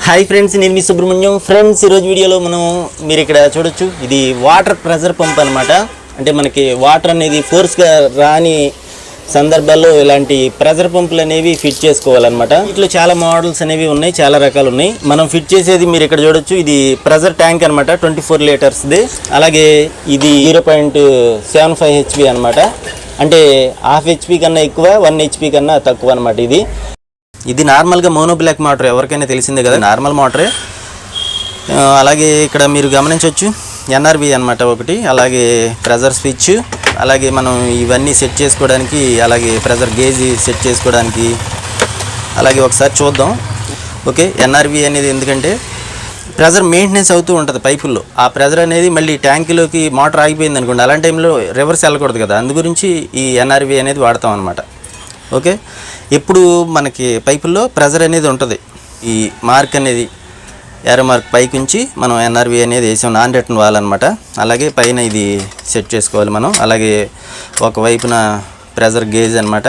Hi friends, నేను మీ Subrahmanyam. Friends, ఈరోజు వీడియోలో మీరు ఇక్కడ చూడొచ్చు, ఇది వాటర్ ప్రెజర్ పంప్ అనమాట. అంటే మనకి వాటర్ అనేది ఫోర్స్గా రాని సందర్భాల్లో ఇలాంటి ప్రెజర్ పంపులు అనేవి ఫిట్ చేసుకోవాలన్నమాట. వీటిలో చాలా మోడల్స్ అనేవి ఉన్నాయి, చాలా రకాలు ఉన్నాయి. మనం ఫిట్ చేసేది మీరు ఇక్కడ చూడొచ్చు, ఇది ప్రెజర్ ట్యాంక్ అనమాట, 24 లీటర్స్ది. అలాగే ఇది 0.75 HP అనమాట. అంటే ½ HP కన్నా ఎక్కువ, 1 HP కన్నా తక్కువ అనమాట. ఇది నార్మల్గా మోనో బ్లాక్ మోటార్, ఎవరికైనా తెలిసిందే కదా, నార్మల్ మోటరే. అలాగే ఇక్కడ మీరు గమనించవచ్చు NRV అనమాట ఒకటి, అలాగే ప్రెజర్ స్విచ్, అలాగే మనం ఇవన్నీ సెట్ చేసుకోవడానికి, అలాగే ప్రెజర్ గేజ్ సెట్ చేసుకోవడానికి. అలాగే ఒకసారి చూద్దాం. ఓకే, NRV అనేది ఎందుకంటే ప్రెజర్ మెయింటెనెన్స్ అవుతూ ఉంటుంది పైపుల్లో. ఆ ప్రెజర్ అనేది మళ్ళీ ట్యాంకులోకి మోటార్ ఆగిపోయింది అనుకోండి, అలాంటి టైంలో రివర్స్ వెళ్ళకూడదు కదా, అందు గురించి ఈ NRV అనేది వాడతాం అనమాట. ఓకే, ఎప్పుడు మనకి పైపుల్లో ప్రెజర్ అనేది ఉంటుంది. ఈ మార్క్ అనేది ఏరో మార్క్ పైకి ఉంచి మనం NRV అనేది వేసాం, నాన్ రిటర్న్ వాల్ అనమాట. అలాగే పైన ఇది సెట్ చేసుకోవాలి మనం. అలాగే ఒకవైపున ప్రెజర్ గేజ్ అనమాట,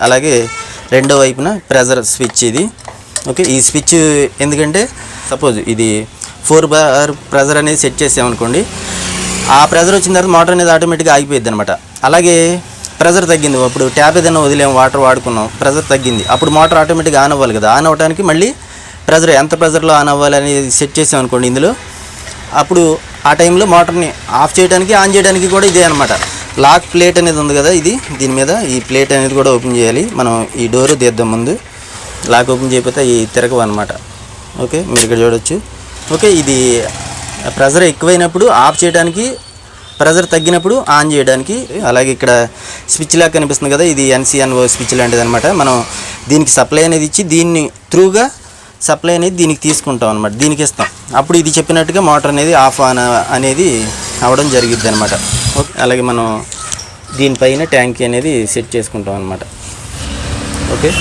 అలాగే రెండో వైపున ప్రెజర్ స్విచ్ ఇది. ఓకే, ఈ స్విచ్ ఎందుకంటే సపోజ్ ఇది 4 బార్ ప్రెజర్ అనేది సెట్ చేసామనుకోండి, ఆ ప్రెజర్ వచ్చిన తర్వాత మోటార్ అనేది ఆటోమేటిక్గా ఆగిపోయింది అనమాట. అలాగే ప్రెజర్ తగ్గింది, అప్పుడు ట్యాప్ ఏదైనా వదిలేము, వాటర్ వాడుకున్నాం, ప్రెజర్ తగ్గింది, అప్పుడు మోటార్ ఆటోమేటిక్గా ఆన్ అవ్వాలి కదా. ఆన్ అవ్వడానికి మళ్ళీ ప్రెజర్ ఎంత ప్రెజర్లో ఆన్ అవ్వాలి అనేది సెట్ చేసామనుకోండి ఇందులో, అప్పుడు ఆ టైంలో మోటార్ని ఆఫ్ చేయడానికి ఆన్ చేయడానికి కూడా ఇదే అనమాట. లాక్ ప్లేట్ అనేది ఉంది కదా, దీని మీద ఈ ప్లేట్ అనేది కూడా ఓపెన్ చేయాలి మనం. ఈ డోరు తీద్దాం ముందు, లాక్ ఓపెన్ చేయకపోతే ఈ తిరగవు అనమాట. ఓకే, మీరు ఇక్కడ చూడవచ్చు. ఓకే, ఇది ప్రెజర్ ఎక్కువైనప్పుడు ఆఫ్ చేయడానికి, ప్రెజర్ తగ్గినప్పుడు ఆన్ చేయడానికి. అలాగే ఇక్కడ స్విచ్ లాగా కనిపిస్తుంది కదా, ఇది NCNO స్విచ్ లాంటిది అనమాట. మనం దీనికి సప్లై అనేది ఇచ్చి దీన్ని త్రూగా సప్లై అనేది దీనికి తీసుకుంటాం అనమాట, దీనికి ఇస్తాం. అప్పుడు ఇది చెప్పినట్టుగా మోటార్ అనేది ఆఫ్ ఆన్ అనేది అవ్వడం జరిగిద్ది అనమాట. ఓకే, అలాగే మనం దీనిపైన ట్యాంక్ అనేది సెట్ చేసుకుంటాం అనమాట. ఓకే,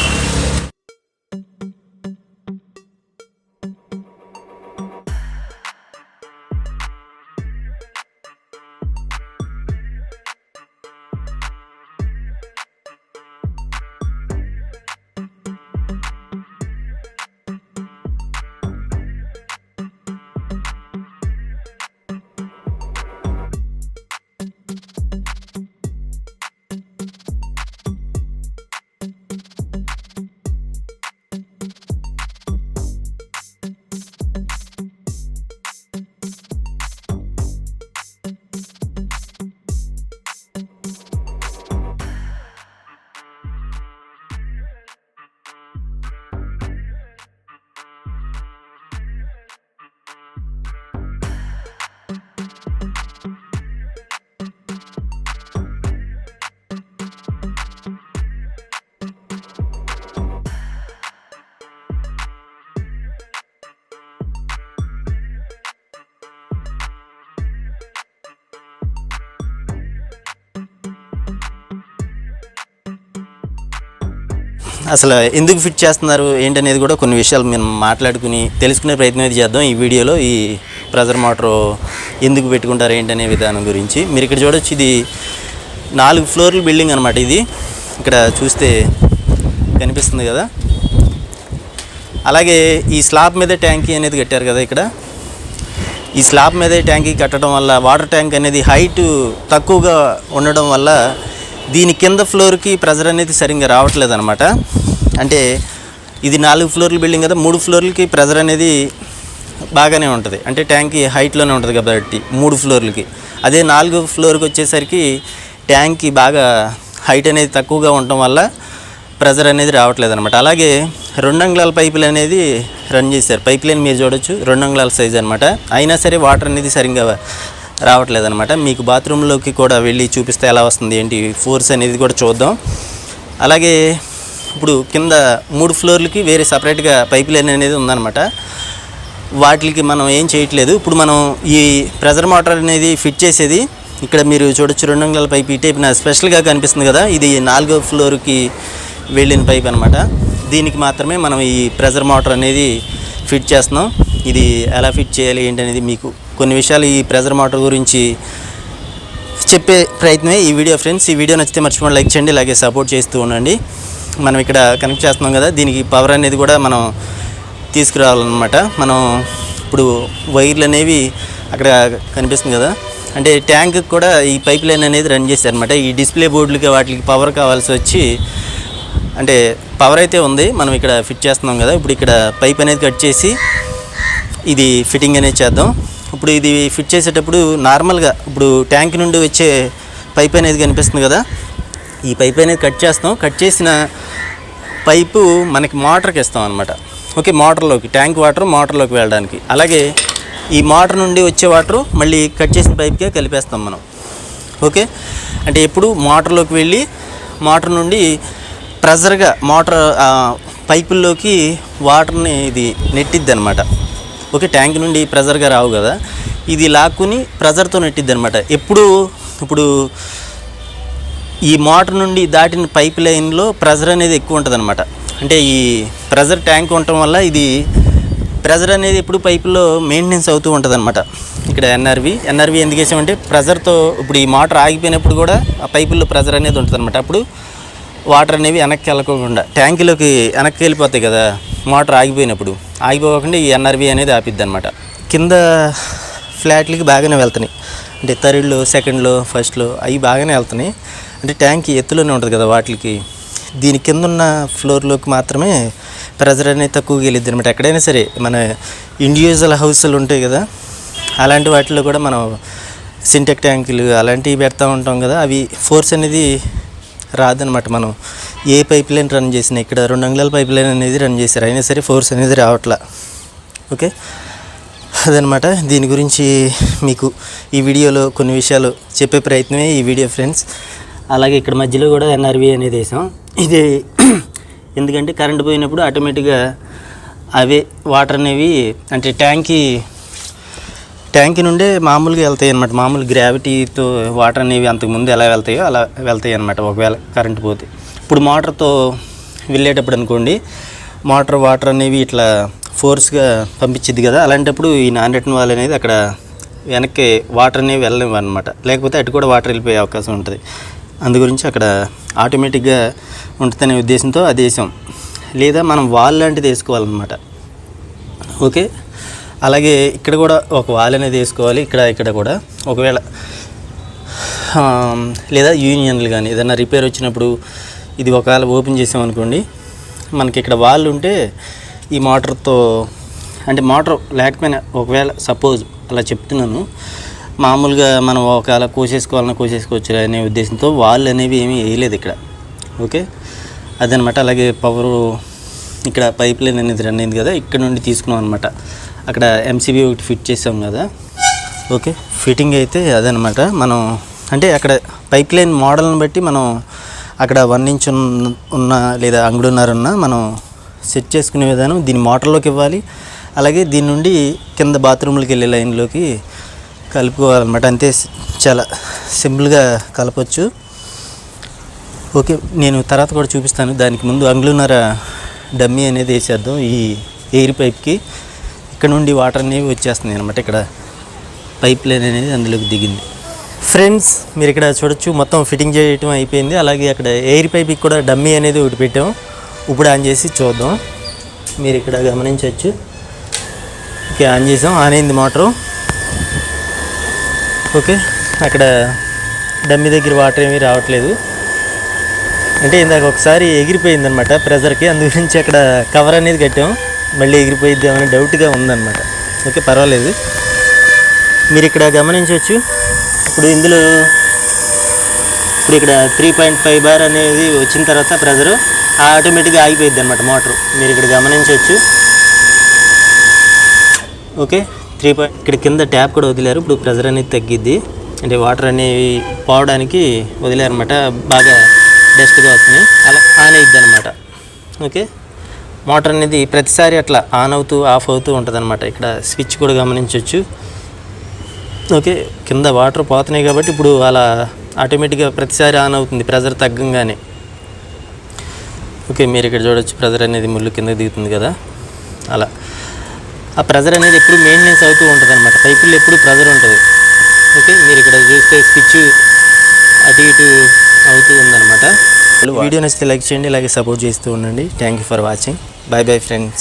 అసలు ఎందుకు ఫిట్ చేస్తున్నారు ఏంటనేది కూడా కొన్ని విషయాలు మేము మాట్లాడుకుని తెలుసుకునే ప్రయత్నం అయితే చేద్దాం ఈ వీడియోలో. ఈ ప్రెజర్ మోటారు ఎందుకు పెట్టుకుంటారు ఏంటనే విధానం గురించి మీరు ఇక్కడ చూడొచ్చు. ఇది 4 ఫ్లోర్ల బిల్డింగ్ అనమాట. ఇది ఇక్కడ చూస్తే కనిపిస్తుంది కదా. అలాగే ఈ స్లాబ్ మీద ట్యాంకీ అనేది కట్టారు కదా. ఇక్కడ ఈ స్లాబ్ మీదే ట్యాంకీ కట్టడం వల్ల వాటర్ ట్యాంక్ అనేది హైట్ తక్కువగా ఉండడం వల్ల దీని కింద ఫ్లోర్కి ప్రెజర్ అనేది సరిగ్గా రావట్లేదు అనమాట. అంటే ఇది 4 ఫ్లోర్ల బిల్డింగ్ కదా, 3 ఫ్లోర్లకి ప్రెజర్ అనేది బాగానే ఉంటుంది. అంటే ట్యాంకీ హైట్లోనే ఉంటుంది కాబట్టి 3 ఫ్లోర్లకి. అదే 4వ ఫ్లోర్కి వచ్చేసరికి ట్యాంకీ బాగా హైట్ అనేది తక్కువగా ఉండటం వల్ల ప్రెజర్ అనేది రావట్లేదు అనమాట. అలాగే 2 అంగుళాల పైపులు అనేది రన్ చేశారు. పైప్ లైన్ మీరు చూడొచ్చు, 2 అంగుళాల సైజ్ అనమాట. అయినా సరే వాటర్ అనేది సరిగ్గా రావట్లేదు అనమాట. మీకు బాత్రూంలోకి కూడా వెళ్ళి చూపిస్తే ఎలా వస్తుంది ఏంటి ఫోర్స్ అనేది కూడా చూద్దాం. అలాగే ఇప్పుడు కింద 3 ఫ్లోర్లకి వేరే సపరేట్గా పైప్ లైన్ అనేది ఉందన్నమాట. వాటికి మనం ఏం చేయట్లేదు. ఇప్పుడు మనం ఈ ప్రెజర్ మోటార్ అనేది ఫిట్ చేసేది ఇక్కడ మీరు చూడొచ్చు, 2 అంగుళాల పైప్ ఈ టైప్న స్పెషల్గా కనిపిస్తుంది కదా. ఇది 4వ ఫ్లోర్కి వెళ్ళిన పైప్ అనమాట. దీనికి మాత్రమే మనం ఈ ప్రెజర్ మోటార్ అనేది ఫిట్ చేస్తున్నాం. ఇది ఎలా ఫిట్ చేయాలి ఏంటనేది మీకు కొన్ని విషయాలు ఈ ప్రెజర్ మోటార్ గురించి చెప్పే ప్రయత్నమే ఈ వీడియో ఫ్రెండ్స్. ఈ వీడియో నచ్చితే మర్చిపోండి లైక్ చేయండి, అలాగే సపోర్ట్ చేస్తూ ఉండండి. మనం ఇక్కడ కనెక్ట్ చేస్తున్నాం కదా, దీనికి పవర్ అనేది కూడా మనం తీసుకురావాలన్నమాట. మనం ఇప్పుడు వైర్లు అనేవి అక్కడ కనిపిస్తుంది కదా, అంటే ట్యాంక్ కూడా ఈ పైప్ లైన్ అనేది రన్ చేశారనమాట. ఈ డిస్ప్లే బోర్డులకి వాటికి పవర్ కావాల్సి వచ్చి, అంటే పవర్ అయితే ఉంది, మనం ఇక్కడ ఫిట్ చేస్తున్నాం కదా. ఇప్పుడు ఇక్కడ పైప్ అనేది కట్ చేసి ఇది ఫిట్టింగ్ అనేది చేద్దాం. ఇప్పుడు ఇది ఫిట్ చేసేటప్పుడు నార్మల్గా ఇప్పుడు ట్యాంక్ నుండి వచ్చే పైప్ అనేది కనిపిస్తుంది కదా, ఈ పైప్ అనేది కట్ చేస్తాం. కట్ చేసిన పైపు మనకి మోటార్కి ఇస్తాం అనమాట. ఓకే, మోటార్లోకి, ట్యాంక్ వాటర్ మోటార్లోకి వెళ్ళడానికి. అలాగే ఈ మోటార్ నుండి వచ్చే వాటరు మళ్ళీ కట్ చేసిన పైప్కే కలిపేస్తాం మనం. ఓకే, అంటే ఎప్పుడు మోటార్లోకి వెళ్ళి మోటార్ నుండి ప్రెజర్గా మోటార్ పైపుల్లోకి వాటర్ని ఇది నెట్టిద్ది అనమాట. ఓకే, ట్యాంక్ నుండి ప్రెజర్గా రావు కదా, ఇది లాక్కుని ప్రెజర్తో నెట్టిద్ది అనమాట. ఇప్పుడు ఈ మోటార్ నుండి దాటిన పైప్ లైన్లో ప్రెజర్ అనేది ఎక్కువ ఉంటుంది అనమాట. అంటే ఈ ప్రెజర్ ట్యాంక్ ఉండటం వల్ల ఇది ప్రెజర్ అనేది ఎప్పుడు పైపులో మెయింటెనెన్స్ అవుతూ ఉంటుంది అనమాట. ఇక్కడ ఎన్ఆర్వి ఎందుకు వేసామంటే ప్రెజర్తో ఇప్పుడు ఈ మోటార్ ఆగిపోయినప్పుడు కూడా ఆ పైపుల్లో ప్రెజర్ అనేది ఉంటుంది అనమాట. అప్పుడు వాటర్ అనేవి వెనక్కి వెళ్ళకుండా ట్యాంకులోకి వెనక్కి వెళ్ళిపోతాయి కదా, మోటార్ ఆగిపోకుండా ఈ ఎన్ఆర్వి అనేది ఆపిద్ది అనమాట. కింద ఫ్లాట్లకి బాగానే వెళ్తున్నాయి, అంటే థర్డ్లో, సెకండ్లో, ఫస్ట్లో అవి బాగానే వెళ్తున్నాయి. అంటే ట్యాంక్ ఎత్తులోనే ఉంటుంది కదా వాటికి. దీని కింద ఉన్న ఫ్లోర్లోకి మాత్రమే ప్రెజర్ అనేది తక్కువగా వెళ్ళిద్ది అనమాట. ఎక్కడైనా సరే మన ఇండివిజువల్ హౌస్లు ఉంటాయి కదా, అలాంటి వాటిలో కూడా మనం సింటెక్ ట్యాంకులు అలాంటివి పెడతా ఉంటాం కదా, అవి ఫోర్స్ అనేది రాదనమాట. మనం ఏ పైప్ లైన్ రన్ చేసినా, ఇక్కడ 2 అంగుళాల పైప్ లైన్ అనేది రన్ చేశారు, అయినా సరే ఫోర్స్ అనేది రావట్లా. ఓకే, అదనమాట. దీని గురించి మీకు ఈ వీడియోలో కొన్ని విషయాలు చెప్పే ప్రయత్నమే ఈ వీడియో ఫ్రెండ్స్. అలాగే ఇక్కడ మధ్యలో కూడా ఎన్ఆర్వి అనేది వేసాం. ఇది ఎందుకంటే కరెంట్ పోయినప్పుడు ఆటోమేటిక్గా అవే వాటర్ అనేవి అంటే ట్యాంక్ నుండే మామూలుగా వెళ్తాయి అన్నమాట. మామూలు గ్రావిటీతో వాటర్ అనేవి అంతకుముందు ఎలా వెళ్తాయో అలా వెళ్తాయి అన్నమాట ఒకవేళ కరెంట్ పోతే. ఇప్పుడు మోటార్తో వెళ్ళేటప్పుడు అనుకోండి, మోటార్ వాటర్ అనేవి ఇట్లా ఫోర్స్గా పంపించిద్ది కదా, అలాంటప్పుడు ఈ నాన్ రిటర్న్ వాల్ అనేది అక్కడ వెనక్కి వాటర్ అనేవి వెళ్ళలేవు అనమాట. లేకపోతే అటు కూడా వాటర్ వెళ్ళిపోయే అవకాశం ఉంటుంది. అందుగురించి అక్కడ ఆటోమేటిక్గా ఉంటుందనే ఉద్దేశంతో అది వేసాం. లేదా మనం వాల్ లాంటిది వేసుకోవాలన్నమాట. ఓకే, అలాగే ఇక్కడ కూడా ఒక వాల్ అనేది వేసుకోవాలి. ఇక్కడ కూడా ఒకవేళ లేదా యూనియన్లు కానీ ఏదైనా రిపేర్ వచ్చినప్పుడు ఇది ఒకవేళ ఓపెన్ చేసామనుకోండి, మనకి ఇక్కడ వాల్ ఉంటే ఈ మోటార్తో, అంటే మోటార్ లేకపోయినా ఒకవేళ సపోజ్ అలా చెప్తున్నాను, మామూలుగా మనం ఒకవేళ కోసేసుకోవచ్చు అనే ఉద్దేశంతో వాల్ అనేవి ఏమీ వేయలేదు ఇక్కడ. ఓకే, అదనమాట. అలాగే పవరు ఇక్కడ పైప్ లైన్ అనేది రన్ అయింది కదా, ఇక్కడ నుండి తీసుకున్నాం అనమాట. అక్కడ ఎంసీబీ ఒకటి ఫిట్ చేసాం కదా. ఓకే, ఫిట్టింగ్ అయితే అదనమాట. మనం అంటే అక్కడ పైప్ లైన్ మోడల్ని బట్టి మనం అక్కడ 1 ఇంచ్ ఉన్న లేదా అంగుళన్నర ఉన్న మనం సెట్ చేసుకునే విధానం దీన్ని మోటార్లోకి ఇవ్వాలి. అలాగే దీని నుండి కింద బాత్రూమ్లోకి వెళ్ళే లైన్లోకి కలుపుకోవాలన్నమాట. అంతే, చాలా సింపుల్గా కలపచ్చు. ఓకే, నేను తర్వాత కూడా చూపిస్తాను. దానికి ముందు అంగుళన్నర డమ్మీ అనేది వేసేద్దాం. ఈ ఎయిర్ పైప్కి ఇక్కడ నుండి వాటర్ అనేవి వచ్చేస్తున్నాయి అనమాట. ఇక్కడ పైప్ లైన్ అనేది అందులోకి దిగింది. ఫ్రెండ్స్, మీరు ఇక్కడ చూడొచ్చు, మొత్తం ఫిట్టింగ్ చేయటం అయిపోయింది. అలాగే అక్కడ ఎయిర్ పైప్కి కూడా డమ్మీ అనేది ఒకటి పెట్టాం. ఇప్పుడు ఆన్ చేసి చూద్దాం. మీరు ఇక్కడ గమనించవచ్చు. ఓకే, ఆన్ చేసాం, ఆన్ అయింది మోటరు. ఓకే, అక్కడ డమ్మీ దగ్గర వాటర్ ఏమీ రావట్లేదు. అంటే ఇందాక ఒకసారి ఎగిరిపోయిందనమాట ప్రెజర్కి, అందుగురించి అక్కడ కవర్ అనేది కట్టాం. మళ్ళీ ఎగిరిపోయిద్ది ఏమైనా డౌట్గా ఉందన్నమాట. ఓకే, పర్వాలేదు. మీరు ఇక్కడ గమనించవచ్చు. ఇప్పుడు ఇక్కడ 3.5 బార్ అనేది వచ్చిన తర్వాత ప్రెజరు ఆటోమేటిక్గా ఆగిపోయిద్ది అనమాట మోటరు. మీరు ఇక్కడ గమనించవచ్చు. ఓకే, ఇక్కడ కింద ట్యాప్ కూడా వదిలేరు. ఇప్పుడు ప్రెజర్ అనేది తగ్గిద్ది, అంటే వాటర్ అనేవి పోవడానికి వదిలేరనమాట. బాగా డస్ట్గా వస్తున్నాయి, అలా ఆన్ అయిద్ది అనమాట. ఓకే, మోటార్ అనేది ప్రతిసారి అట్లా ఆన్ అవుతూ ఆఫ్ అవుతూ ఉంటుంది అనమాట. ఇక్కడ స్విచ్ కూడా గమనించవచ్చు. ఓకే, కింద వాటర్ పోతున్నాయి కాబట్టి ఇప్పుడు అలా ఆటోమేటిక్గా ప్రతిసారి ఆన్ అవుతుంది ప్రెజర్ తగ్గంగానే. ఓకే, మీరు ఇక్కడ చూడవచ్చు, ప్రెజర్ అనేది ముళ్ళు కింద దిగుతుంది కదా, అలా ఆ ప్రెజర్ అనేది ఎప్పుడు మెయింటెనెన్స్ అవుతూ ఉంటుంది అనమాట. పైపుల్లో ఎప్పుడు ప్రెజర్ ఉంటుంది. ఓకే, మీరు ఇక్కడ చూస్తే స్విచ్ అటు ఇటు అవుతూ ఉందన్నమాట. వీడియో నచ్చితే లైక్ చేయండి, అలాగే సపోర్ట్ చేస్తూ ఉండండి. Thank you for watching. By bye friends.